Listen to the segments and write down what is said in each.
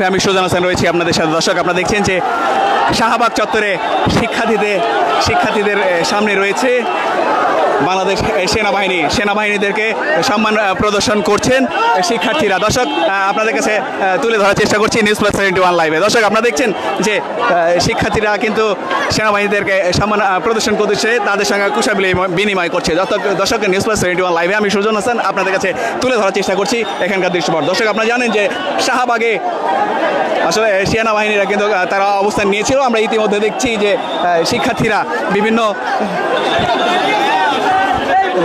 আমি সুজান হোসেন রয়েছি আপনাদের সাথে। দর্শক আপনারা দেখছেন যে শাহবাগ চত্বরে শিক্ষার্থীদের সামনে রয়েছে বাংলাদেশ সেনাবাহিনীদেরকে সম্মান প্রদর্শন করছেন শিক্ষার্থীরা। দর্শক আপনাদের কাছে তুলে ধরার চেষ্টা করছি নিউজ+71 লাইভে। দর্শক আপনারা দেখছেন যে শিক্ষার্থীরা কিন্তু সেনাবাহিনীদেরকে সম্মান প্রদর্শন করছে, তাদের সঙ্গে কুশল বিনিময় করছে। দর্শক নিউজ+71 লাইভে আমি সুজন হোসেন আপনাদের কাছে তুলে ধরার চেষ্টা করছি এখানকার দৃশ্যপট। দর্শক আপনারা জানেন যে শাহবাগে আসলে সেনাবাহিনীরা কিন্তু তারা অবস্থান নিয়েছিল। আমরা ইতিমধ্যে দেখছি যে শিক্ষার্থীরা বিভিন্ন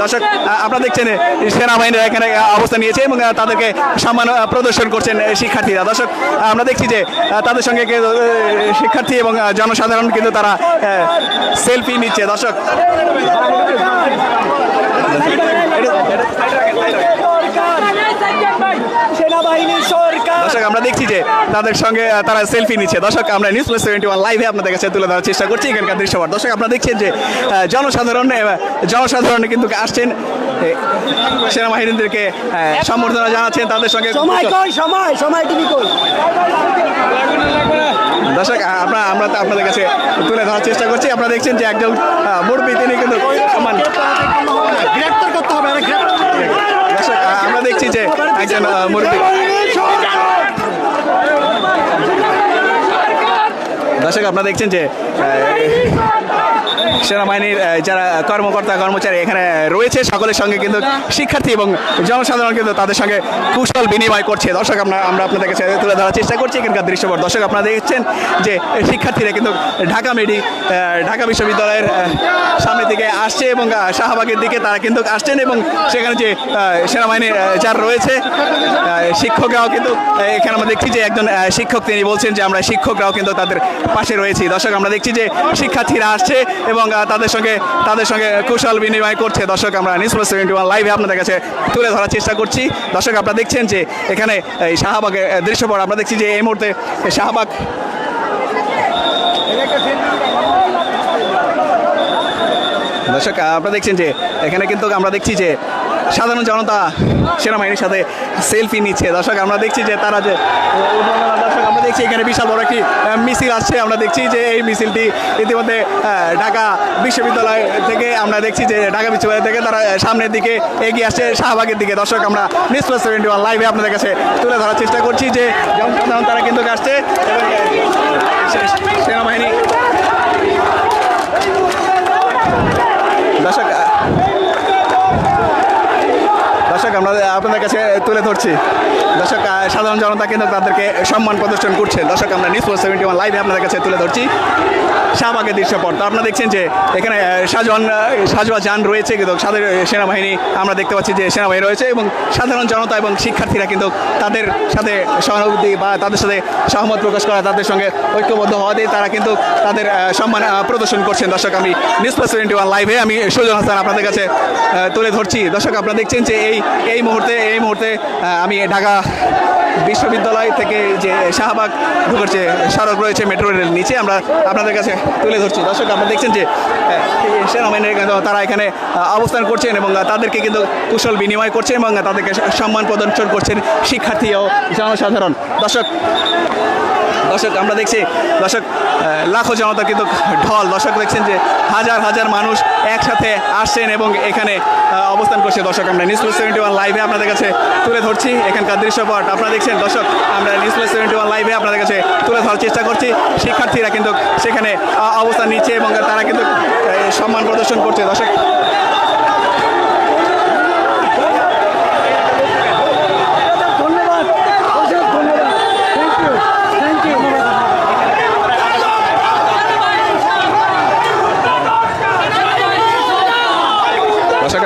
দর্শক আপনারা দেখছেন সেনাবাহিনীরা এখানে অবস্থান নিয়েছে এবং তাদেরকে সম্মান প্রদর্শন করছেন শিক্ষার্থীরা। দর্শক আমরা দেখছি যে তাদের সঙ্গে শিক্ষার্থী এবং জনসাধারণ কিন্তু তারা সেলফি নিচ্ছে। দর্শক দর্শক আমরা দেখছি যে তাদের সঙ্গে তারা সেলফি নিচ্ছে। দর্শক আমরা নিউজ+71 লাইভে আপনাদের কাছে তুলে ধরার চেষ্টা করছি এখানকার দৃশ্যপট। দর্শক আপনারা দেখছেন যে জনসাধারণ কিন্তু আসছেন সেনাবাহিনীদেরকে সম্বর্ধনা জানাচ্ছেন, তাদের সঙ্গে দর্শক আমরা আপনাদের কাছে তুলে ধরার চেষ্টা করছি। আপনারা দেখছেন যে একজন মুরব্বী তিনি কিন্তু সম্মান দর্শক আমরা দেখছি যে একজন মুরব্বী দর্শক আপনারা দেখছেন যে সেনাবাহিনীর যারা কর্মচারী এখানে রয়েছে সকলের সঙ্গে কিন্তু শিক্ষার্থী এবং জনসাধারণ কিন্তু তাদের সঙ্গে কুশল বিনিময় করছে। দর্শক আমরা আপনাদের কাছে তুলে ধরার চেষ্টা করছি এখানকার দৃশ্যপট। দর্শক আপনারা দেখছেন যে শিক্ষার্থীরা কিন্তু ঢাকা বিশ্ববিদ্যালয়ের সামনে দিকে আসছে এবং শাহবাগের দিকে তারা কিন্তু আসছেন এবং সেখানে যে সেনাবাহিনীর যারা রয়েছে শিক্ষকরাও কিন্তু এখানে আমরা দেখছি যে একজন শিক্ষক তিনি বলছেন যে আমরা শিক্ষকরাও কিন্তু তাদের পাশে রয়েছি। দর্শক আমরা দেখছি যে শিক্ষার্থীরা আসছে এবং তাদের সঙ্গে কুশল বিনিময় করছে। দর্শক আমরা নিউজ+71 লাইভে আপনাদের কাছে তুলে ধরার চেষ্টা করছি। দর্শক আপনারা দেখছেন যে এখানে এই শাহবাগের দৃশ্যপট আমরা দেখছি যে এই মুহূর্তে শাহবাগ দর্শক আপনারা দেখছেন যে এখানে কিন্তু আমরা দেখছি যে সাধারণ জনতা সেনাবাহিনীর সাথে সেলফি নিচ্ছে। দর্শক আমরা দেখছি যে তারা যে দর্শক আমরা দেখছি এখানে বিশাল বড় একটি মিছিল আসছে। আমরা দেখছি যে এই মিছিলটি ইতিমধ্যে ঢাকা বিশ্ববিদ্যালয় থেকে আমরা দেখছি যে ঢাকা বিশ্ববিদ্যালয় থেকে তারা সামনের দিকে এগিয়ে আসছে শাহবাগের দিকে। দর্শক আমরা নিউজ+71 লাইভে আপনাদের কাছে তুলে ধরার চেষ্টা করছি যে জনসাধারণ তারা কিন্তু আসছে এবং সেনাবাহিনী দর্শক আমরা আপনাদের কাছে তুলে ধরছি। দর্শক সাধারণ জনতা কিন্তু তাদেরকে সম্মান প্রদর্শন করছে। দর্শক আমরা নিউজ+71 লাইভে আপনাদের কাছে তুলে ধরছি শাহবাগের দৃশ্যপট। তো আপনারা দেখছেন যে এখানে সাজোয়া যান রয়েছে কিন্তু সেনাবাহিনী আমরা দেখতে পাচ্ছি যে সেনাবাহিনী রয়েছে এবং সাধারণ জনতা এবং শিক্ষার্থীরা কিন্তু তাদের সাথে সহানুভূতি বা তাদের সাথে সহমত প্রকাশ করা, তাদের সঙ্গে ঐক্যবদ্ধ হওয়াতে তারা কিন্তু তাদের সম্মান প্রদর্শন করছেন। দর্শক আমি নিউজ+71 লাইভে আমি সুজন হাসান আপনাদের কাছে তুলে ধরছি। দর্শক আপনারা দেখছেন যে এই মুহূর্তে আমি ঢাকা বিশ্ববিদ্যালয় থেকে যে শাহবাগ ঢোকার যে সড়ক রয়েছে মেট্রো রেল নিচে আমরা আপনাদের কাছে তুলে ধরছি। দর্শক আপনারা দেখছেন যে সেনাবাহিনীর তারা এখানে অবস্থান করছেন এবং তাদেরকে কিন্তু কুশল বিনিময় করছেন এবং তাদেরকে সম্মান প্রদর্শন করছেন শিক্ষার্থী ও জনসাধারণ। দর্শক আমরা দেখছি লাখো জনতা কিন্তু ঢল। দর্শক দেখছেন যে হাজার মানুষ একসাথে আসছেন এবং এখানে অবস্থান করছে। দর্শক আমরা নিউজ+71 লাইভে আপনাদের কাছে তুলে ধরছি এখানকার দৃশ্যপট। আপনারা দেখছেন দর্শক আমরা নিউজ+71 লাইভে আপনাদের কাছে তুলে ধরার চেষ্টা করছি। শিক্ষার্থীরা কিন্তু সেখানে অবস্থান নিচ্ছে এবং তারা কিন্তু সম্মান প্রদর্শন করছে। দর্শক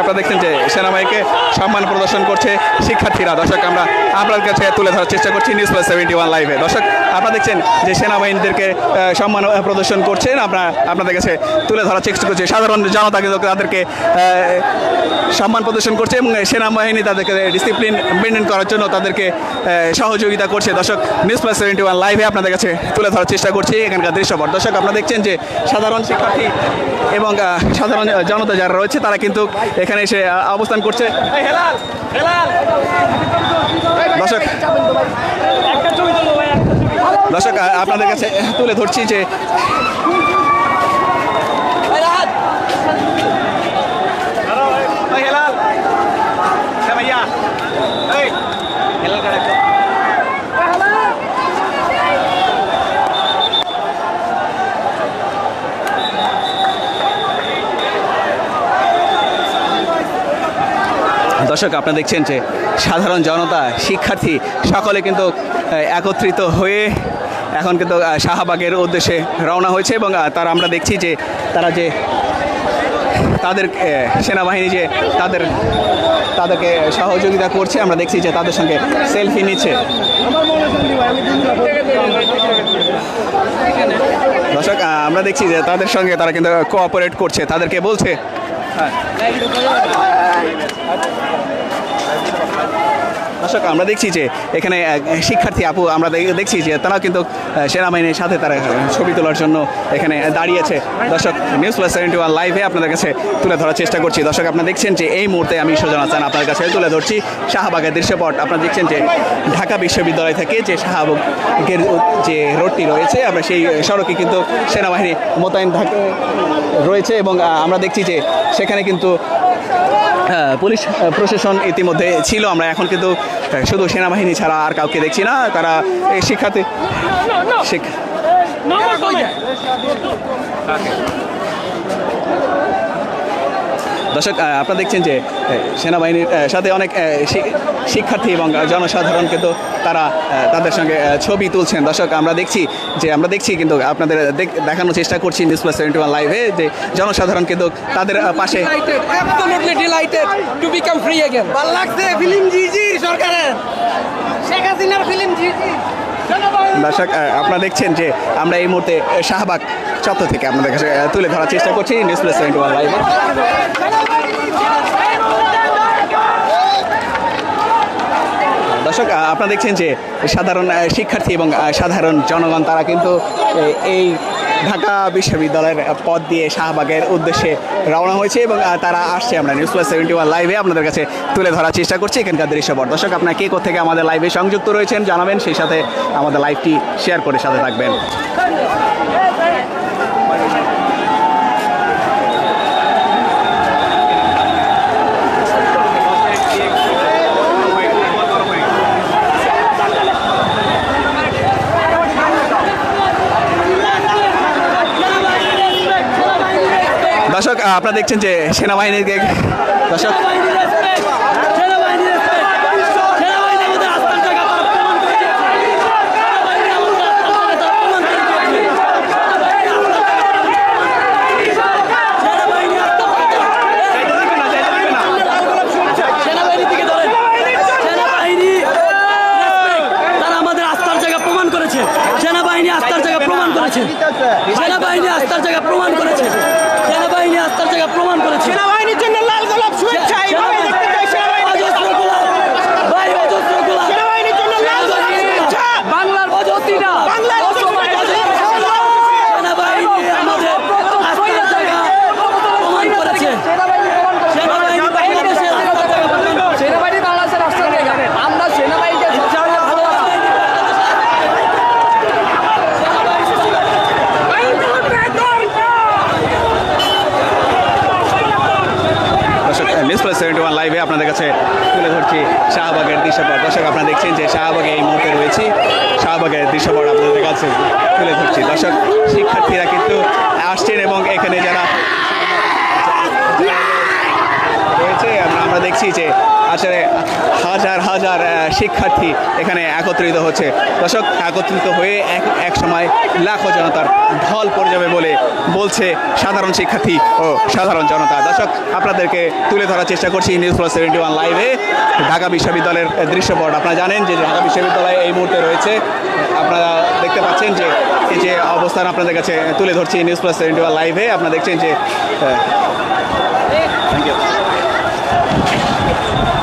আপনারা দেখছেন যে সেনাবাহিনীকে সম্মান প্রদর্শন করছে শিক্ষার্থীরা। দর্শক আমরা আপনার কাছে তুলে ধরার চেষ্টা করছি নিউজ+71 লাইভে। দর্শক আপনারা দেখছেন যে সেনাবাহিনীদেরকে সম্মান প্রদর্শন করছেন, আপনাদের কাছে তুলে ধরার চেষ্টা করছে। সাধারণ জনতা কিন্তু তাদেরকে সম্মান প্রদর্শন করছে এবং সেনাবাহিনী তাদেরকে ডিসিপ্লিন মেনটেন করার জন্য তাদেরকে সহযোগিতা করছে। দর্শক নিউজ+71 লাইভে আপনাদের কাছে তুলে ধরার চেষ্টা করছি এখানকার দৃশ্যপট। দর্শক আপনারা দেখছেন যে সাধারণ শিক্ষার্থী এবং সাধারণ জনতা যারা রয়েছে তারা কিন্তু এখানে এসে অবস্থান করছে। দর্শক দর্শক আপনাদের কাছে তুলে ধরছি যে দর্শক আপনারা দেখছেন যে সাধারণ জনতা শিক্ষার্থী সকলে কিন্তু একত্রিত হয়ে এখন কিন্তু শাহবাগের উদ্দেশ্যে রওনা হয়েছে এবং তারা আমরা দেখছি যে তারা যে তাদের সেনাবাহিনী যে তাদেরকে সহযোগিতা করছে আমরা দেখছি যে তাদের সঙ্গে সেলফি নিচ্ছে। দর্শক আমরা দেখছি যে তাদের সঙ্গে তারা কিন্তু কোঅপারেট করছে, তাদেরকে বলছে দর্শক আমরা দেখছি যে এখানে শিক্ষার্থী আপু আমরা দেখছি যে তারা কিন্তু সেনাবাহিনীর সাথে তারা ছবি তোলার জন্য এখানে দাঁড়িয়েছে। দর্শক নিউজ+71 লাইভে আপনাদের কাছে তুলে ধরার চেষ্টা করছি। দর্শক আপনারা দেখছেন যে এই মুহূর্তে আমি সুজন হাসান আপনার কাছে তুলে ধরছি শাহবাগের দৃশ্যপট। আপনারা দেখছেন যে ঢাকা বিশ্ববিদ্যালয় থেকে যে শাহবাগের যে রোডটি রয়েছে আমরা সেই সড়কে কিন্তু সেনাবাহিনী মোতায়েন রয়েছে এবং আমরা দেখছি যে সেখানে কিন্তু পুলিশ প্রশাসন ইতিমধ্যে ছিল। আমরা এখন কিন্তু শুধু সেনাবাহিনী ছাড়া আর কাউকে দেখছি না। তারা শিক্ষার্থী দর্শক আপনারা দেখছেন যে সেনাবাহিনীর সাথে অনেক শিক্ষার্থী এবং জনসাধারণ কিন্তু তারা তাদের সঙ্গে ছবি তুলছেন। দর্শক আমরা দেখছি কিন্তু আপনাদের দেখানোর চেষ্টা করছি নিউজ+71 লাইভে যে জনসাধারণ কিন্তু তাদের পাশে দর্শক আপনারা দেখছেন যে আমরা এই মুহূর্তে শাহবাগ চত্বর থেকে আপনাদের কাছে তুলে ধরার চেষ্টা করছি নিউজ+71 লাইভে। দর্শক আপনারা দেখছেন যে সাধারণ শিক্ষার্থী এবং সাধারণ জনগণ তারা কিন্তু এই ঢাকা বিশ্ববিদ্যালয়ের পথ দিয়ে শাহবাগের উদ্দেশ্যে রওনা হয়েছে এবং তারা আসছে। আমরা নিউজ+71 লাইভে আপনাদের কাছে তুলে ধরার চেষ্টা করছি এখানকার দৃশ্যপট। দর্শক আপনারা কে কোথেকে আমাদের লাইভে সংযুক্ত রয়েছেন জানাবেন, সেই সাথে আমাদের লাইভটি শেয়ার করে সাথে থাকবেন। দর্শক আপনারা দেখছেন যে সেনাবাহিনীর দর্শক সেনাবাহিনীর জন্য লাল গোলাপ শুভেচ্ছা সেনাবাহিনীর জন্য লাল গোলাপ শুভেচ্ছা। বাংলার অযোধ্যা বাংলার সেনাবাহিনী আমাদের আস্থার জায়গা প্রমাণ করেছে। সেনাবাহিনী বাংলাদেশের আস্থার জায়গা। আমরা সেনাবাহিনীকে নিউজ+71 লাইভে আপনাদের কাছে তুলে ধরছি শাহবাগের দৃশ্যপট। দর্শক আপনারা দেখছেন যে শাহবাগে এই মুহূর্তে রয়েছি, শাহবাগের দৃশ্যপট আপনাদের কাছে তুলে ধরছি। দর্শক শিক্ষার্থীরা কিন্তু আসছেন এবং এখানে যারা রয়েছে আমরা দেখছি যে আসলে হাজার হাজার শিক্ষার্থী এখানে একত্রিত হচ্ছে। দর্শক একত্রিত হয়ে এক সময় লাখো জনতার ঢল পড়ে যাবে বলে বলছে সাধারণ শিক্ষার্থী ও সাধারণ জনতা। দর্শক আপনাদেরকে তুলে ধরার চেষ্টা করছি নিউজ+71 লাইভে ঢাকা বিশ্ববিদ্যালয়ের দৃশ্যপট। আপনারা জানেন যে ঢাকা বিশ্ববিদ্যালয়ে এই মুহূর্তে রয়েছে, আপনারা দেখতে পাচ্ছেন যে এই যে অবস্থান আপনাদের কাছে তুলে ধরছি নিউজ+71 লাইভে। আপনারা দেখছেন যে থ্যাংক ইউ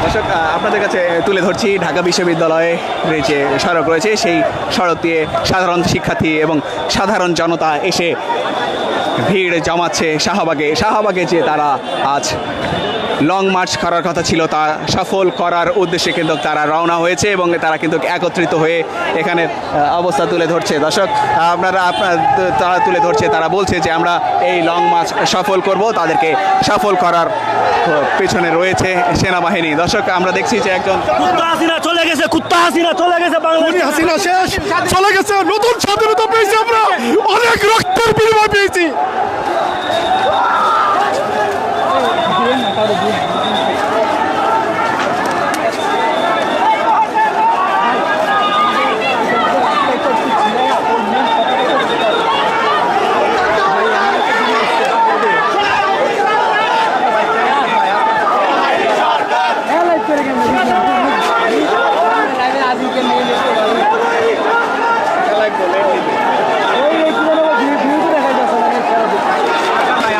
দর্শক আপনাদের কাছে তুলে ধরছি ঢাকা বিশ্ববিদ্যালয়ে যে সড়ক রয়েছে সেই সড়ক দিয়ে সাধারণ শিক্ষার্থী এবং সাধারণ জনতা এসে ভিড় জমাচ্ছে শাহবাগে যে তারা আজ লং মার্চ করার কথা ছিল তা সফল করার উদ্দেশ্যে কিন্তু তারা রওনা হয়েছে এবং তারা কিন্তু একত্রিত হয়ে এখানে অবস্থা তুলে ধরছে। দর্শক তারা তুলে ধরছে, তারা বলছে যে আমরা এই লং মার্চ সফল করব, তাদেরকে সফল করার পেছনে রয়েছে সেনাবাহিনী। দর্শক আমরা দেখছি যে একজন কুত্তা হাসিনা চলে গেছে, কুত্তা হাসিনা চলে গেছে, বাংলাদেশ হাসিনা শেষ, চলে গেছে, নতুন স্বাধীনতা পেয়েছি আমরা, অনেক রক্তের বিনিময় পেয়েছি।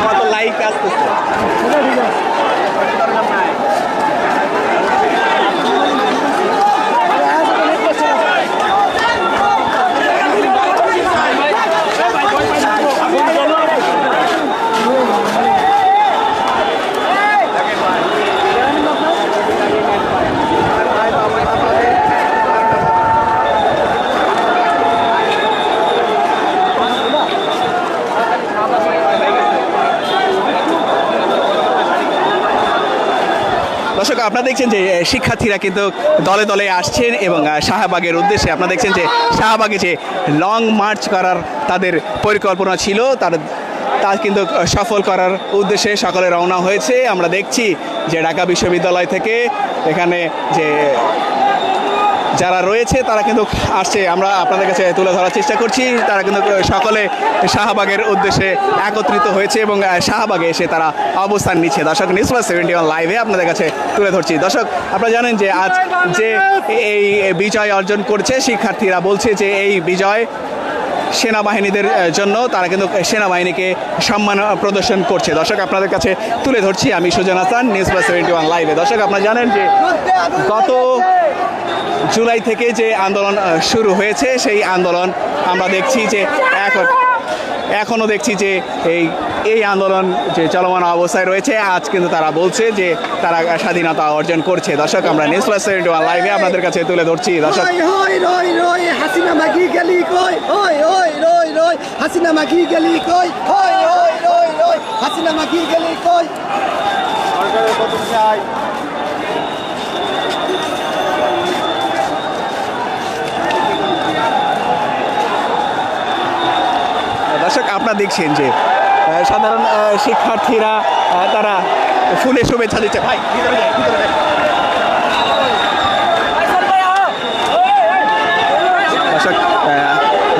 আমার তো লাইক আসতেছে। দর্শক আপনারা দেখছেন যে শিক্ষার্থীরা কিন্তু দলে দলে আসছেন এবং শাহবাগের উদ্দেশ্যে আপনারা দেখছেন যে শাহবাগে যে লং মার্চ করার তাদের পরিকল্পনা ছিল তা কিন্তু সফল করার উদ্দেশ্যে সকলে রওনা হয়েছে। আমরা দেখছি যে ঢাকা বিশ্ববিদ্যালয় থেকে এখানে যে যারা রয়েছে তারা কিন্তু আসছে, আমরা আপনাদের কাছে তুলে ধরার চেষ্টা করছি। তারা কিন্তু সকলে শাহবাগের উদ্দেশ্যে একত্রিত হয়েছে এবং শাহবাগে এসে তারা অবস্থান নিচ্ছে। দর্শক নিউজ+71 লাইভে আপনাদের কাছে তুলে ধরছি। দর্শক আপনারা জানেন যে আজ যে এই বিজয় অর্জন করছে, শিক্ষার্থীরা বলছে যে এই বিজয় সেনাবাহিনীদের জন্য, তারা কিন্তু সেনাবাহিনীকে সম্মান প্রদর্শন করছে। দর্শক আপনাদের কাছে তুলে ধরছি আমি সুজন হাসান, নিউজ+71 লাইভে। দর্শক আপনারা জানেন যে গত জুলাই থেকে যে আন্দোলন শুরু হয়েছে, সেই আন্দোলন আমরা দেখছি যে এখনও দেখছি যে এই আন্দোলন যে চলমান অবস্থায় রয়েছে। আজ কিন্তু তারা বলছে যে তারা স্বাধীনতা অর্জন করছে। দর্শক আমরা নিউজ+71 লাইভে আপনাদের কাছে তুলে ধরছি। দর্শক হাসিনা মাগি গেলি কই, হাসিনা মাগি গেলি কই, হাসিনা মাগি গেলি কই। দর্শক আপনারা দেখছেন যে সাধারণ শিক্ষার্থীরা তারা ফুলে শুভেচ্ছা দিচ্ছে। ভাই ভিতরে যাই, ভিতরে যাই।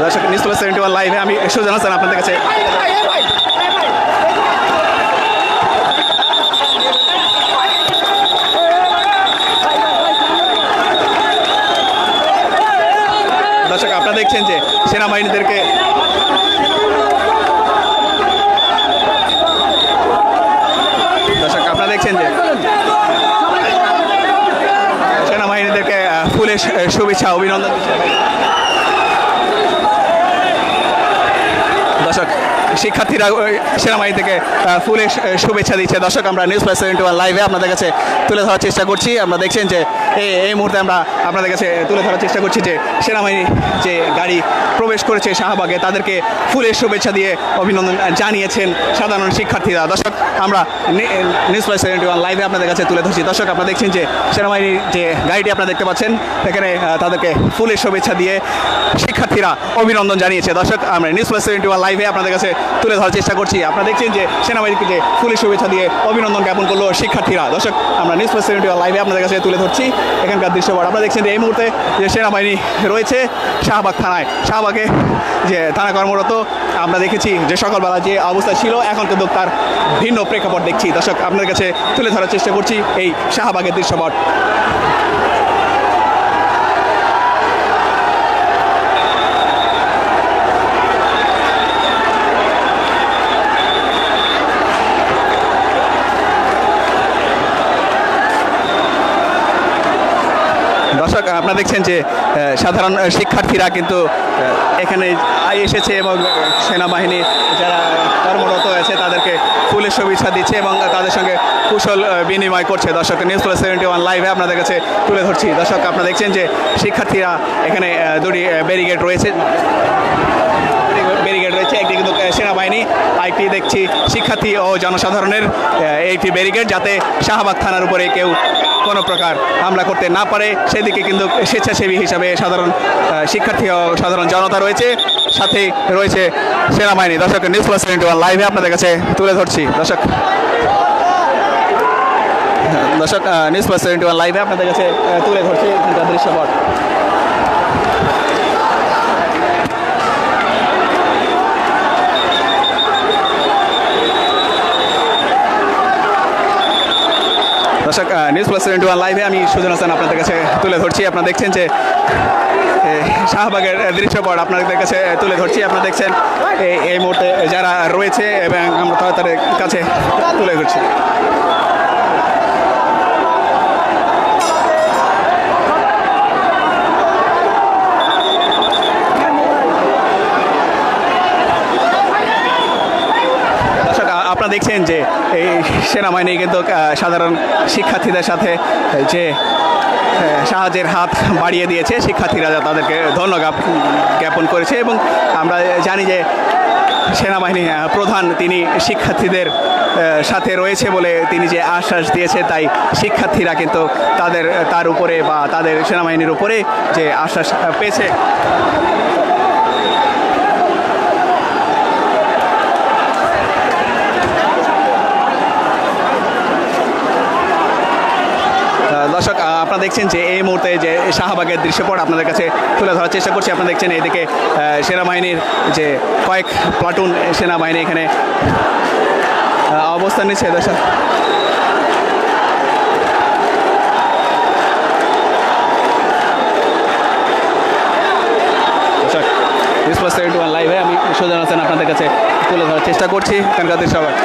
দর্শক নিউজ+71 লাইভে আমি সুজন হাসান আপনাদের কাছে দর্শক আপনারা দেখছেন যে সেনাবাহিনীদেরকে দেখছেন যে সেনাবাহিনীদেরকে ফুলের শুভেচ্ছা অভিনন্দন দিচ্ছে। দর্শক শিক্ষার্থীরা সেনাবাহিনী থেকে ফুলের শুভেচ্ছা দিচ্ছে। দর্শক আমরা নিউজ+71 লাইভে আপনাদের কাছে তুলে ধরার চেষ্টা করছি। আমরা দেখছেন যে এই মুহূর্তে আমরা আপনাদের কাছে তুলে ধরার চেষ্টা করছি যে সেনাবাহিনী যে গাড়ি প্রবেশ করেছে শাহবাগে, তাদেরকে ফুলের শুভেচ্ছা দিয়ে অভিনন্দন জানিয়েছেন সাধারণ শিক্ষার্থীরা। দর্শক আমরা নিউজ+71 লাইভে আপনাদের কাছে তুলে ধরছি। দর্শক আপনারা দেখছেন যে সেনাবাহিনীর যে গাড়িটি আপনারা দেখতে পাচ্ছেন, এখানে তাদেরকে ফুলের শুভেচ্ছা দিয়ে শিক্ষার্থীরা অভিনন্দন জানিয়েছে। দর্শক আমরা নিউজ+71 লাইভে আপনাদের কাছে তুলে ধরার চেষ্টা করছি। আপনারা দেখছেন যে সেনাবাহিনীকে যে ফুলের শুভেচ্ছা দিয়ে অভিনন্দন জ্ঞাপন করলো শিক্ষার্থীরা। দর্শক আমরা নিউজ+71 লাইভে আপনাদের কাছে তুলে ধরছি এখানকার দৃশ্যপট। আপনারা দেখছেন যে এই মুহূর্তে যে সেনাবাহিনী রয়েছে শাহবাগ থানায়, শাহবাগে যে থানা কর্মরত। আমরা দেখেছি যে সকালবেলা যে অবস্থা ছিল, এখন কিন্তু তার ভিন্ন প্রেক্ষাপট দেখছি। দর্শক আপনাদের কাছে তুলে ধরার চেষ্টা করছি এই শাহবাগের দৃশ্যপট। দর্শক আপনারা দেখছেন যে সাধারণ শিক্ষার্থীরা কিন্তু এখানে এসেছে এবং সেনাবাহিনী যারা কর্মরত আছে তাদেরকে ফুলের ফুলের শুভেচ্ছা দিচ্ছে এবং তাদের সঙ্গে কুশল বিনিময় করছে। দর্শক নিউজ প্লাস 71 লাইভে আপনাদের কাছে তুলে ধরছি। দর্শক আপনারা দেখছেন যে শিক্ষার্থীরা এখানে দুটি ব্যারিকেড রয়েছে, একটি কিন্তু সেনাবাহিনী, আরেকটি দেখছি শিক্ষার্থী ও জনসাধারণের এইটি ব্যারিকেড, যাতে শাহবাগ থানার উপরে কেউ কোনো প্রকার হামলা করতে না পারে সেদিকে কিন্তু স্বেচ্ছাসেবী হিসাবে সাধারণ শিক্ষার্থী ও সাধারণ জনতা রয়েছে, সাথে রয়েছে সেনাবাহিনী। দর্শক নিউজ প্লাস 71 লাইভে আপনাদের কাছে তুলে ধরছি। দর্শক নিউজ প্লাস 71 লাইভে আপনাদের কাছে তুলে ধরছি এখানকার দৃশ্যপট। দর্শক নিউজ প্লাস 71 লাইভে আমি সুজন হাসান আপনাদের কাছে তুলে ধরছি। আপনারা দেখছেন যে শাহবাগের দৃশ্যপট আপনাদের কাছে তুলে ধরছি। আপনারা দেখছেন এই মুহূর্তে যারা রয়েছে এবং আমরা তাদের কাছে তুলে ধরছি। আপনারা দেখছেন যে এই সেনাবাহিনী কিন্তু সাধারণ শিক্ষার্থীদের সাথে যে সাহায্যের হাত বাড়িয়ে দিয়েছে, শিক্ষার্থীরা তাদেরকে ধন্যবাদ জ্ঞাপন করেছে এবং আমরা জানি যে সেনাবাহিনী প্রধান তিনি শিক্ষার্থীদের সাথে রয়েছে বলে তিনি যে আশ্বাস দিয়েছে, তাই শিক্ষার্থীরা কিন্তু তার উপরে বা তাদের সেনাবাহিনীর উপরে যে আশ্বাস পেয়েছে। দর্শক আপনারা দেখছেন যে এই মুহূর্তে যে শাহবাগের দৃশ্যপট আপনাদের কাছে তুলে ধরার চেষ্টা করছি। আপনারা দেখছেন এদিকে সেনাবাহিনীর যে কয়েক প্লাটুন সেনাবাহিনী এখানে অবস্থান নিচ্ছে। দর্শক নিউজ প্লাস 71 লাইভে আমি সুজন হাসান আপনাদের কাছে তুলে ধরার চেষ্টা করছি এখানকার দৃশ্যপট।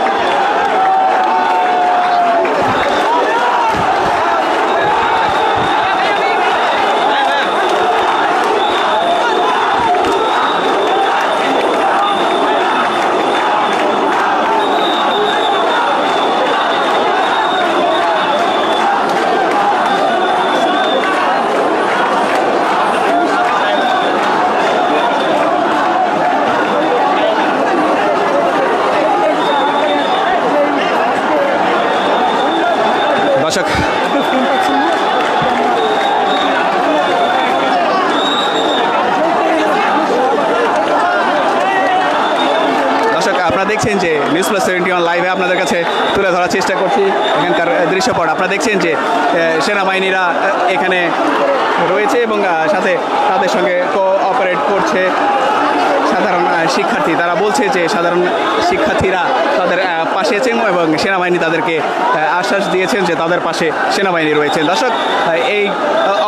দর্শক আপনারা দেখছেন যে নিউজ প্লাস 71 লাইভে আপনাদের কাছে তুলে ধরার চেষ্টা করছি এখানকার দৃশ্যপট। আপনারা দেখছেন যে সেনাবাহিনীরা এখানে রয়েছে এবং সাথে তাদের সঙ্গে কোঅপারেট করছে সাধারণ শিক্ষার্থী। তারা বলছে যে সাধারণ শিক্ষার্থীরা তাদের পাশে আছেন এবং সেনাবাহিনী তাদেরকে আশ্বাস দিয়েছেন যে তাদের পাশে সেনাবাহিনী রয়েছে। দর্শক এই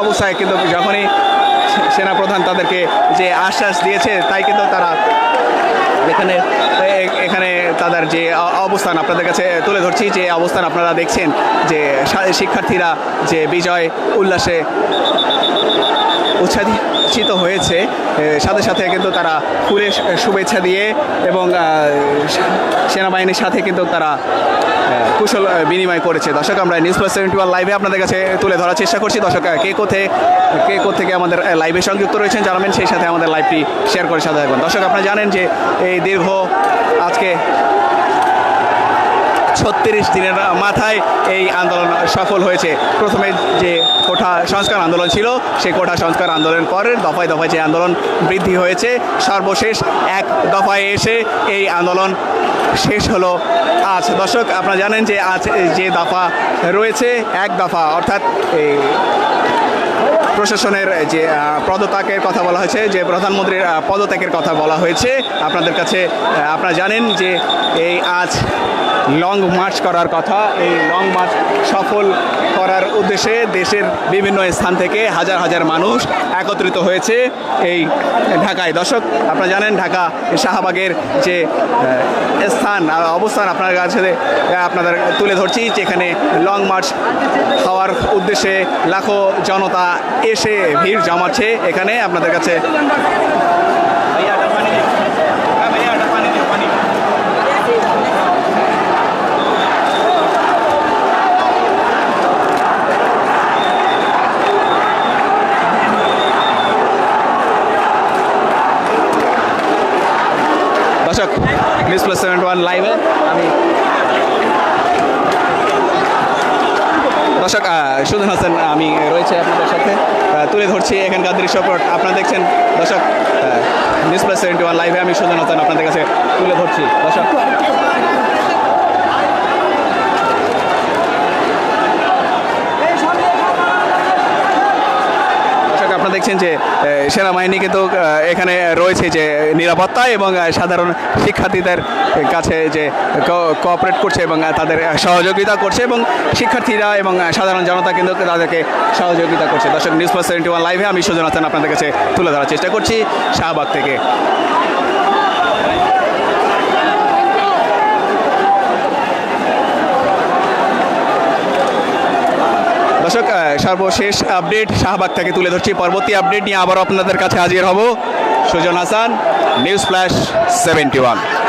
অবস্থায় কিন্তু যখনই সেনাপ্রধান তাদেরকে যে আশ্বাস দিয়েছে, তাই কিন্তু তারা এখানে তাদের যে অবস্থান আপনাদের কাছে তুলে ধরছি। যে অবস্থান আপনারা দেখছেন যে শিক্ষার্থীরা যে বিজয় উল্লাসে উচ্ছ্বাসিত হয়েছে, সাথে সাথে কিন্তু তারা ফুলের শুভেচ্ছা দিয়ে এবং সেনাবাহিনীর সাথে কিন্তু তারা কুশল বিনিময় করেছে। দর্শক আমরা নিউজ প্লাস 71 লাইভে আপনাদের কাছে তুলে ধরার চেষ্টা করছি। দর্শক কে কোথেকে আমাদের লাইভে সংযুক্ত রয়েছেন জানাবেন, সেই সাথে আমাদের লাইভটি শেয়ার করে সাথে থাকবেন। দর্শক আপনারা জানেন যে এই দীর্ঘ আজকে 36 দিনের মাথায় এই আন্দোলন সফল হয়েছে। প্রথমে যে কোঠা সংস্কার আন্দোলন ছিল, সেই কোঠা সংস্কার আন্দোলনের পরের দফায় দফায় যে আন্দোলন বৃদ্ধি হয়েছে, সর্বশেষ এক দফায় এসে এই আন্দোলন শেষ হলো আজ। দর্শক আপনারা জানেন যে আজ যে দফা রয়েছে, এক দফা অর্থাৎ এই প্রশাসনের যে পদত্যাগের কথা বলা হয়েছে, যে প্রধানমন্ত্রীর পদত্যাগের কথা বলা হয়েছে আপনাদের কাছে। আপনারা জানেন যে এই আজ লং মার্চ করার কথা, এই লং মার্চ সফল করার উদ্দেশ্যে দেশের বিভিন্ন স্থান থেকে হাজার হাজার মানুষ একত্রিত হয়েছে এই ঢাকায়। দর্শক আপনারা জানেন ঢাকা শাহবাগের যে স্থান অবস্থান আপনার কাছে আপনাদের তুলে ধরছি, যেখানে লং মার্চ হওয়ার উদ্দেশ্যে লাখো জনতা এসে ভিড় জমাচ্ছে এখানে আপনাদের কাছে। দর্শক নিউজ প্লাস 71 লাইভে আমি দর্শক সুজন হাসান আমি রয়েছে আপনাদের সাথে তুলে ধরছি এখানকার দৃশ্যপট আপনারা দেখছেন দর্শক নিউজ প্লাস 71 লাইভে আমি সুজন হাসান আপনাদের কাছে তুলে ধরছি দর্শক আপনারা দেখছেন যে সেনাবাহিনী কিন্তু এখানে রয়েছে যে নিরাপত্তা এবং সাধারণ শিক্ষার্থীদের কাছে যে কোঅপারেট করছে এবং তাদের সহযোগিতা করছে এবং শিক্ষার্থীরা এবং সাধারণ জনতা কিন্তু তাদেরকে সহযোগিতা করছে দর্শক নিউজ প্লাস 71 লাইভে আমি সুজন হাসান আপনাদের কাছে তুলে ধরার চেষ্টা করছি শাহবাগ থেকে দর্শক সর্বশেষ আপডেট শাহবাগ থেকে তুলে ধরছি পরবর্তী আপডেট নিয়ে আবারও আপনাদের কাছে হাজির হব সুজন হাসান নিউজ ফ্ল্যাশ 71